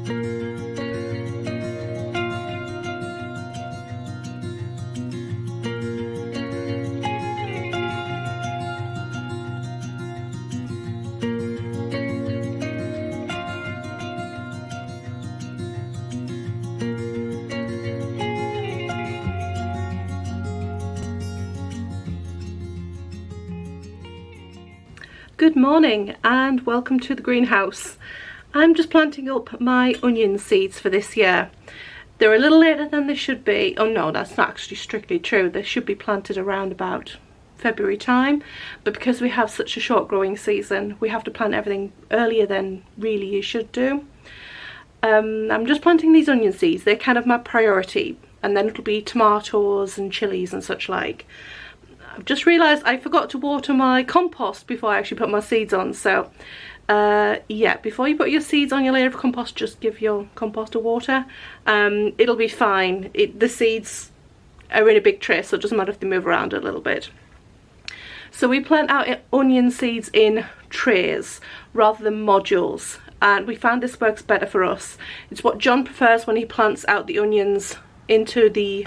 Good morning and welcome to the greenhouse. I'm just planting up my onion seeds for this year. They're a little later than they should be. Oh no, that's not actually strictly true. They should be planted around about February time, but because we have such a short growing season, we have to plant everything earlier than really you should do. I'm just planting these onion seeds. They're kind of my priority, and then it'll be tomatoes and chilies and such like. I've just realised I forgot to water my compost before I actually put my seeds on, so yeah, before you put your seeds on your layer of compost, just give your compost a water. It'll be fine. The seeds are in a big tray, so it doesn't matter if they move around a little bit. So we plant our onion seeds in trays rather than modules, and we found this works better for us. It's what John prefers when he plants out the onions into the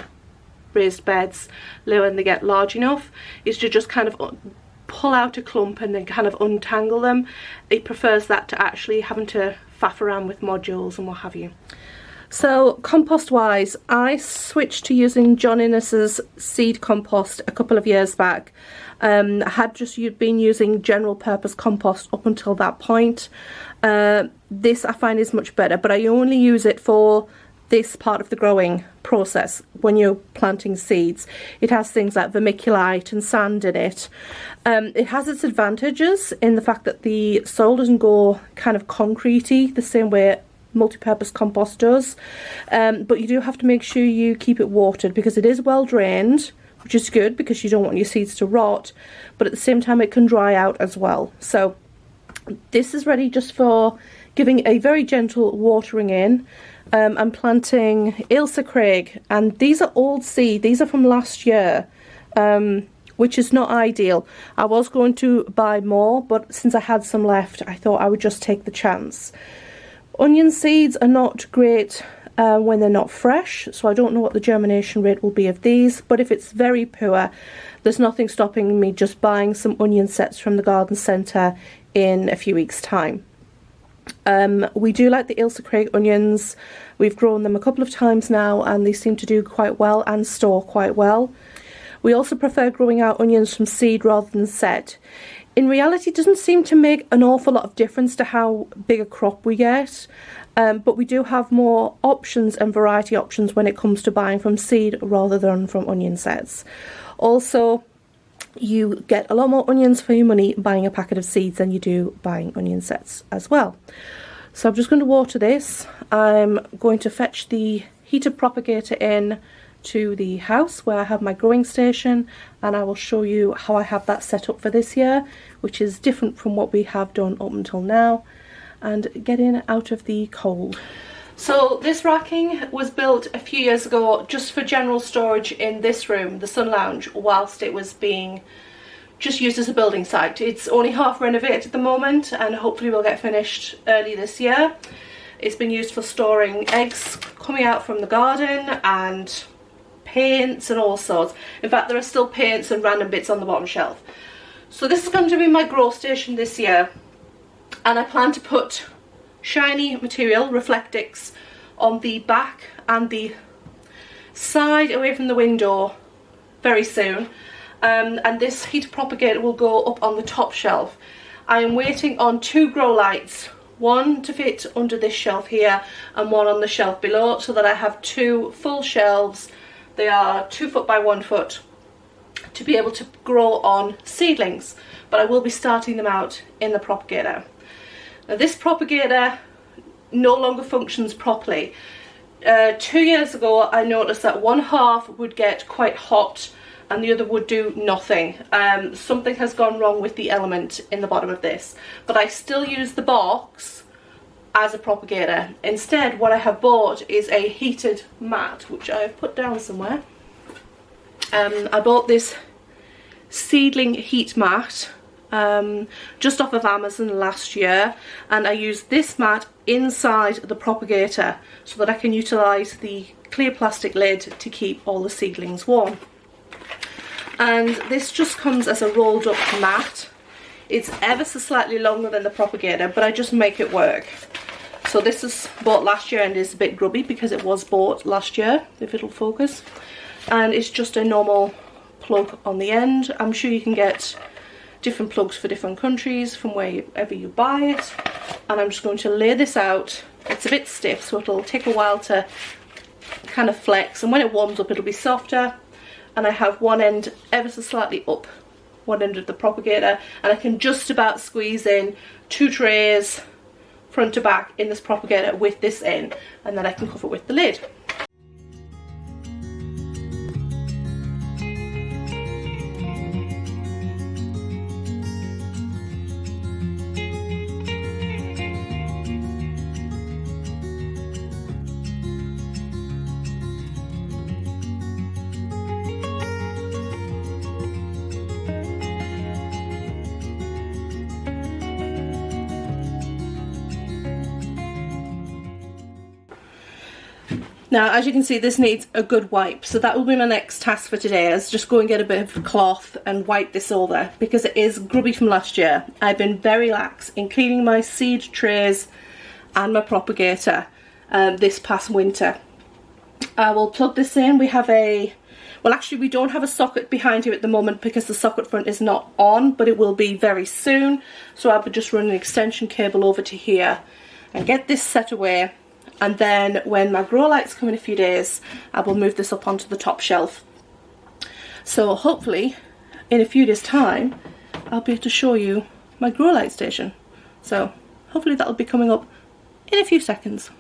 raised beds when they get large enough, is to just kind of pull out a clump and then kind of untangle them. He prefers that to actually having to faff around with modules and what have you. So compost wise, I switched to using John Innes's seed compost a couple of years back. I had just been using general purpose compost up until that point. This I find is much better, but I only use it for this part of the growing process when you're planting seeds. It has things like vermiculite and sand in it. It has its advantages in the fact that the soil doesn't go kind of concretey the same way multi-purpose compost does, but you do have to make sure you keep it watered because it is well drained, which is good because you don't want your seeds to rot, but at the same time it can dry out as well. So this is ready just for giving a very gentle watering in. I'm planting Ailsa Craig, and these are old seed. These are from last year, which is not ideal. I was going to buy more, but since I had some left, I thought I would just take the chance. Onion seeds are not great when they're not fresh, so I don't know what the germination rate will be of these, but if it's very poor, there's nothing stopping me just buying some onion sets from the garden centre in a few weeks' time. We do like the Ailsa Craig onions. We've grown them a couple of times now and they seem to do quite well and store quite well. We also prefer growing our onions from seed rather than set. In reality, it doesn't seem to make an awful lot of difference to how big a crop we get, but we do have more options and variety options when it comes to buying from seed rather than from onion sets. Also, you get a lot more onions for your money buying a packet of seeds than you do buying onion sets as well. So I'm just going to water this. I'm going to fetch the heated propagator in to the house where I have my growing station, and I will show you how I have that set up for this year, which is different from what we have done up until now, and get in out of the cold. So this racking was built a few years ago just for general storage in this room, the sun lounge, whilst it was being just used as a building site. It's only half renovated at the moment and hopefully will get finished early this year. It's been used for storing eggs coming out from the garden and paints and all sorts. In fact, there are still paints and random bits on the bottom shelf. So this is going to be my grow station this year, and I plan to put shiny material, Reflectix, on the back and the side away from the window very soon. And this heater propagator will go up on the top shelf. I am waiting on 2 grow lights, one to fit under this shelf here and one on the shelf below, so that I have 2 full shelves. They are 2 foot by 1 foot to be able to grow on seedlings, but I will be starting them out in the propagator. Now this propagator no longer functions properly. 2 years ago I noticed that one half would get quite hot and the other would do nothing. Something has gone wrong with the element in the bottom of this, but I still use the box as a propagator. Instead, what I have bought is a heated mat, which I've put down somewhere. I bought this seedling heat mat just off of Amazon last year, and I used this mat inside the propagator so that I can utilise the clear plastic lid to keep all the seedlings warm. And this just comes as a rolled up mat. It's ever so slightly longer than the propagator, but I just make it work. So this is bought last year and is a bit grubby because it was bought last year, if it'll focus. And it's just a normal plug on the end. I'm sure you can get different plugs for different countries from wherever you buy it. And I'm just going to lay this out. It's a bit stiff, so it'll take a while to kind of flex, and when it warms up it'll be softer. And I have one end ever so slightly up, one end of the propagator, and I can just about squeeze in 2 trays front to back in this propagator with this in, and then I can cover it with the lid. Now, as you can see, this needs a good wipe, so that will be my next task for today, is just go and get a bit of cloth and wipe this over, because it is grubby from last year. I've been very lax in cleaning my seed trays and my propagator this past winter. I will plug this in. We have well, actually we don't have a socket behind here at the moment because the socket front is not on, but it will be very soon. So I'll just run an extension cable over to here and get this set away. And then when my grow lights come in a few days, I will move this up onto the top shelf. So hopefully in a few days time, I'll be able to show you my grow light station. So hopefully that'll be coming up in a few seconds.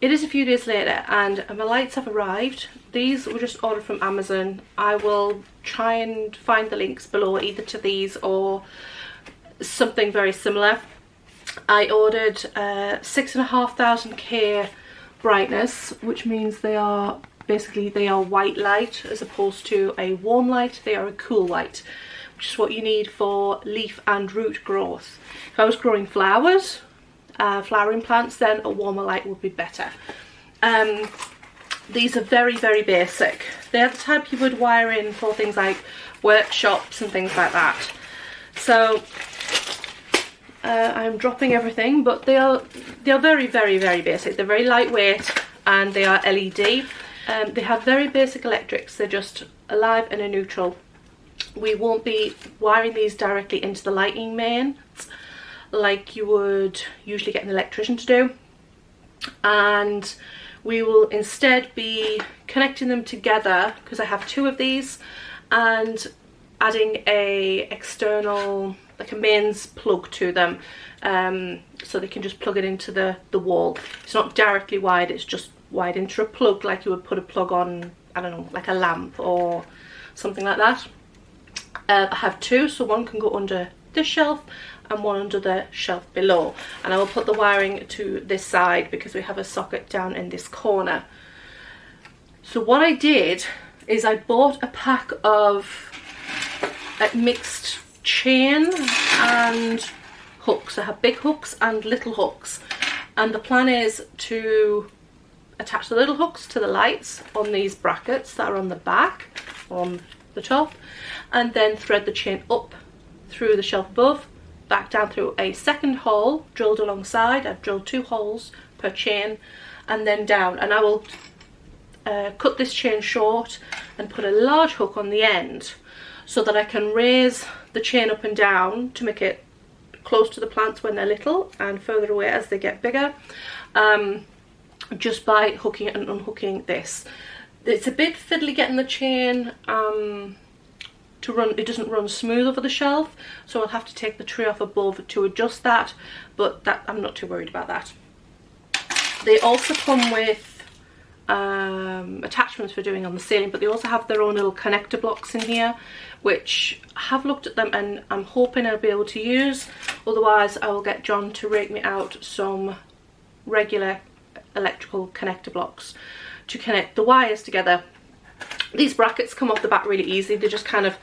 It is a few days later and my lights have arrived. These were just ordered from Amazon. I will try and find the links below either to these or something very similar. I ordered 6,500 K brightness, which means they are white light as opposed to a warm light. They are a cool light, which is what you need for leaf and root growth. If I was growing flowers, flowering plants, then a warmer light would be better. These are very, very basic. They're the type you would wire in for things like workshops and things like that. So I'm dropping everything, but they are very, very, very basic. They're very lightweight and they are LED. They have very basic electrics. They're just a live and a neutral. We won't be wiring these directly into the lighting mains like you would usually get an electrician to do, and we will instead be connecting them together, because I have 2 of these, and adding a external, like a mains plug to them, so they can just plug it into the wall. It's not directly wired, it's just wired into a plug like you would put a plug on, I don't know, like a lamp or something like that. I have 2, so one can go under this shelf and one under the shelf below, and I will put the wiring to this side because we have a socket down in this corner. So what I did is I bought a pack of mixed chain and hooks. I have big hooks and little hooks, and the plan is to attach the little hooks to the lights on these brackets that are on the back, on the top, and then thread the chain up through the shelf above, back down through a second hole drilled alongside. I've drilled 2 holes per chain, and then down, and I will cut this chain short and put a large hook on the end so that I can raise the chain up and down to make it close to the plants when they're little and further away as they get bigger, just by hooking and unhooking this. It's a bit fiddly getting the chain to run, it doesn't run smooth over the shelf, so I'll have to take the tray off above to adjust that, but that I'm not too worried about that. They also come with attachments for doing on the ceiling, but they also have their own little connector blocks in here, which I have looked at them and I'm hoping I'll be able to use. Otherwise I will get John to rake me out some regular electrical connector blocks to connect the wires together. These brackets come off the back really easy. They just kind of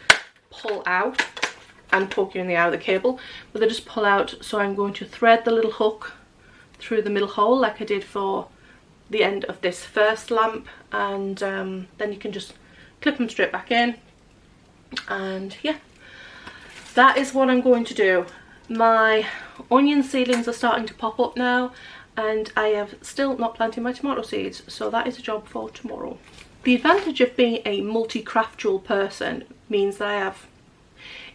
pull out and poke you in the eye of the cable, but they just pull out. So I'm going to thread the little hook through the middle hole like I did for the end of this first lamp, and then you can just clip them straight back in. And yeah, that is what I'm going to do. My onion seedlings are starting to pop up now, and I have still not planted my tomato seeds, so that is a job for tomorrow. The advantage of being a multi-craftual person means that I have,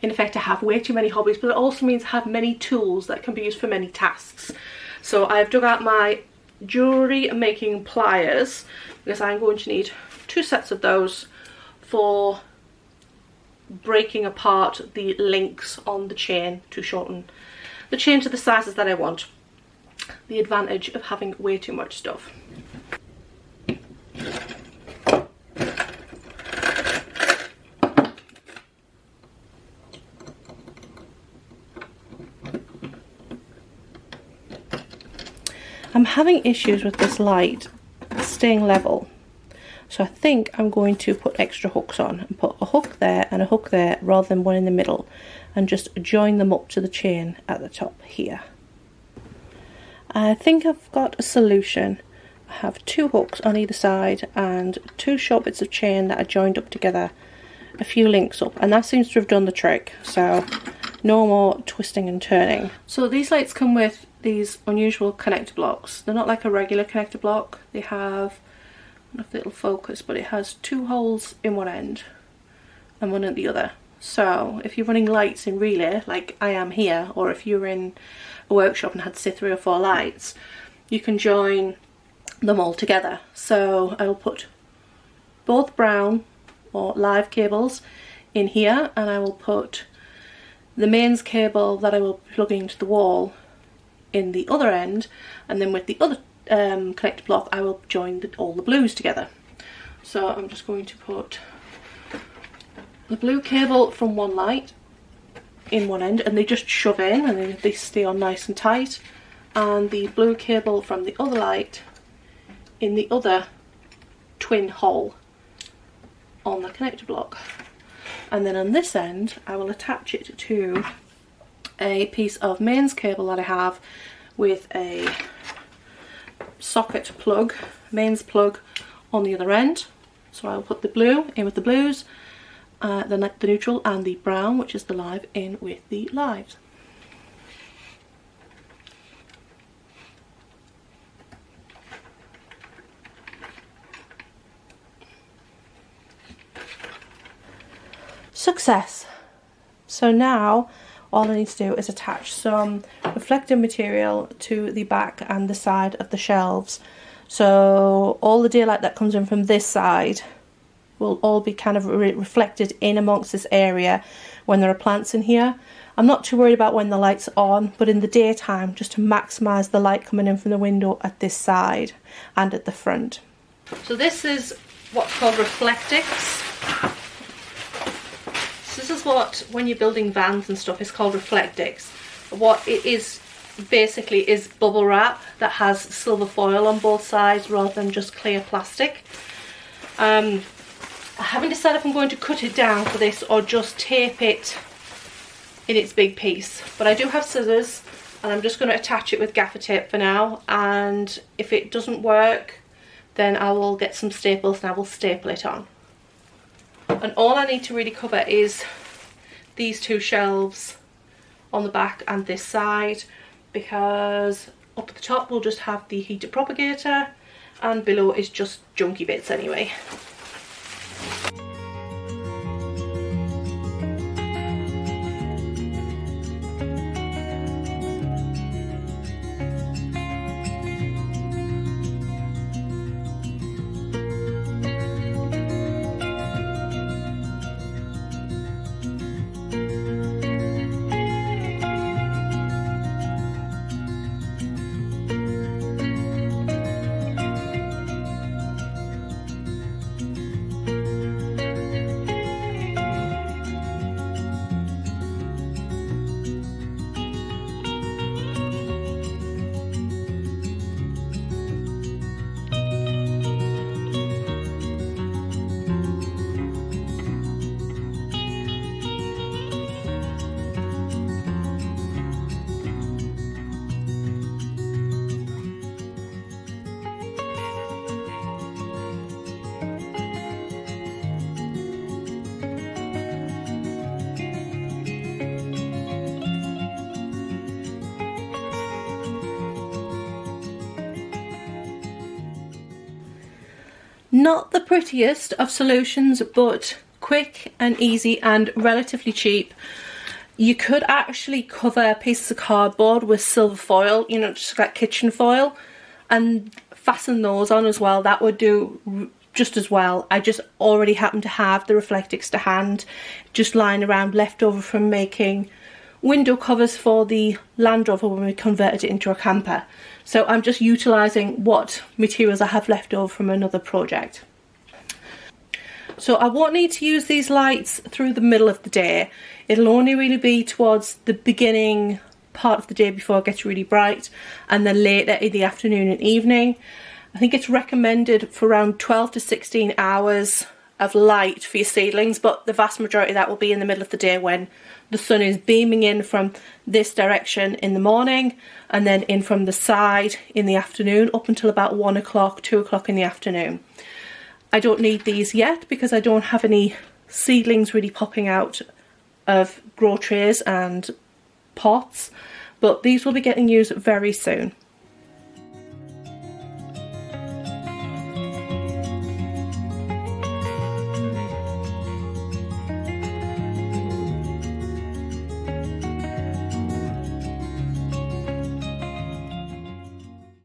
in effect, I have way too many hobbies, but it also means I have many tools that can be used for many tasks. So I've dug out my jewellery making pliers, because I'm going to need 2 sets of those for breaking apart the links on the chain to shorten the chain to the sizes that I want. The advantage of having way too much stuff. I'm having issues with this light staying level, so I think I'm going to put extra hooks on and put a hook there and a hook there rather than one in the middle, and just join them up to the chain at the top here. I think I've got a solution. I have 2 hooks on either side and 2 short bits of chain that are joined up together, a few links up, and that seems to have done the trick, so no more twisting and turning. So these lights come with these unusual connector blocks. They're not like a regular connector block. They have, I don't know if it'll focus, but it has 2 holes in one end and one at the other. So if you're running lights in relay like I am here, or if you're in a workshop and had to say 3 or 4 lights, you can join them all together. So I will put both brown or live cables in here, and I will put the mains cable that I will be plugging to the wall in the other end, and then with the other connector block I will join all the blues together. So I'm just going to put the blue cable from one light in one end, and they just shove in and then they stay on nice and tight, and the blue cable from the other light in the other twin hole on the connector block. And then on this end I will attach it to a piece of mains cable that I have with a socket plug, mains plug on the other end. So I'll put the blue in with the blues, the neutral and the brown, which is the live, in with the lives. Success! So now all I need to do is attach some reflective material to the back and the side of the shelves. So all the daylight that comes in from this side will all be kind of reflected in amongst this area when there are plants in here. I'm not too worried about when the light's on, but in the daytime, just to maximise the light coming in from the window at this side and at the front. So this is what's called Reflectix. This is what, when you're building vans and stuff, is called Reflectix. What it is basically is bubble wrap that has silver foil on both sides rather than just clear plastic. I haven't decided if I'm going to cut it down for this or just tape it in its big piece, but I do have scissors and I'm just going to attach it with gaffer tape for now, and if it doesn't work then I will get some staples and I will staple it on. And all I need to really cover is these 2 shelves on the back and this side, because up at the top we'll just have the heater propagator and below is just junky bits anyway. Not the prettiest of solutions, but quick and easy and relatively cheap. You could actually cover pieces of cardboard with silver foil, you know, just like kitchen foil, and fasten those on as well. That would do just as well. I just already happen to have the Reflectix to hand, just lying around, left over from making window covers for the Land Rover when we converted it into a camper. So I'm just utilising what materials I have left over from another project. So I won't need to use these lights through the middle of the day. It'll only really be towards the beginning part of the day before it gets really bright, and then later in the afternoon and evening. I think it's recommended for around 12 to 16 hours of light for your seedlings, but the vast majority of that will be in the middle of the day when the sun is beaming in from this direction in the morning and then in from the side in the afternoon up until about 1 o'clock, 2 o'clock in the afternoon. I don't need these yet because I don't have any seedlings really popping out of grow trays and pots, but these will be getting used very soon.